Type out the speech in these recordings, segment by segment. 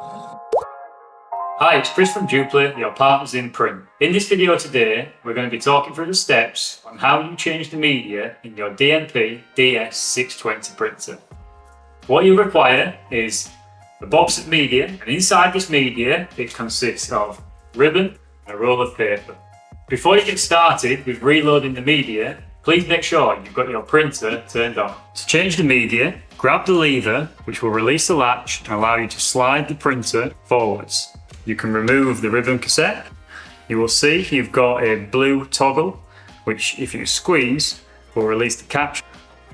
Hi, it's Chris from Dupli, your partners in print. In this video today, we're going to be talking through the steps on how you change the media in your DNP DS620 printer. What you require is a box of media, and inside this media, it consists of ribbon and a roll of paper. Before you get started with reloading the media, please make sure you've got your printer turned on. To change the media, grab the lever, which will release the latch and allow you to slide the printer forwards. You can remove the ribbon cassette. You will see you've got a blue toggle, which if you squeeze will release the catch.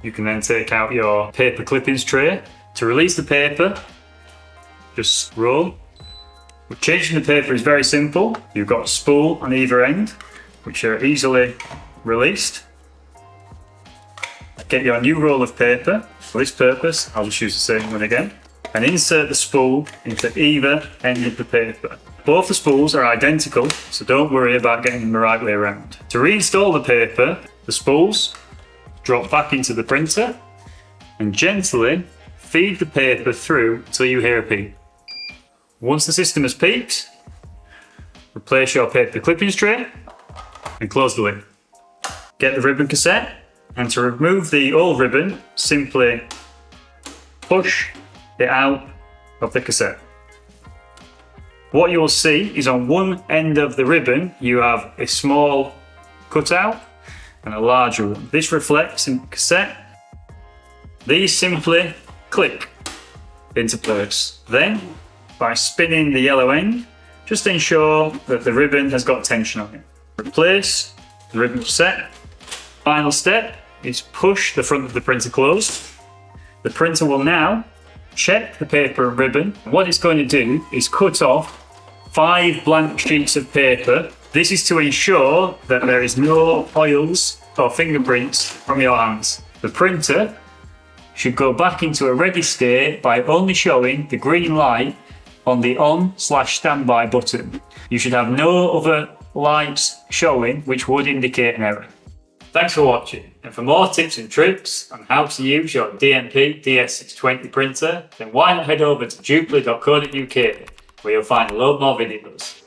You can then take out your paper clippings tray. To release the paper, just roll. Changing the paper is very simple. You've got a spool on either end, which are easily released. Get your new roll of paper. For this purpose, I'll just use the same one again. And insert the spool into either end of the paper. Both the spools are identical, so don't worry about getting them the right way around. To reinstall the paper, the spools drop back into the printer and gently feed the paper through until you hear a peep. Once the system has peaked, replace your paper clippings tray and close the lid. Get the ribbon cassette, and to remove the old ribbon, simply push it out of the cassette. What you will see is on one end of the ribbon you have a small cutout and a larger one. This reflects in the cassette. These simply click into place. Then, by spinning the yellow end, just ensure that the ribbon has got tension on it. Replace the ribbon cassette. Final step is push the front of the printer closed. The printer will now check the paper and ribbon. What it's going to do is cut off 5 blank sheets of paper. This is to ensure that there is no oils or fingerprints from your hands. The printer should go back into a ready state by only showing the green light on the on/standby button. You should have no other lights showing which would indicate an error. Thanks for watching, and for more tips and tricks on how to use your DNP DS620 printer, then why not head over to dupli.co.uk where you'll find a load more videos.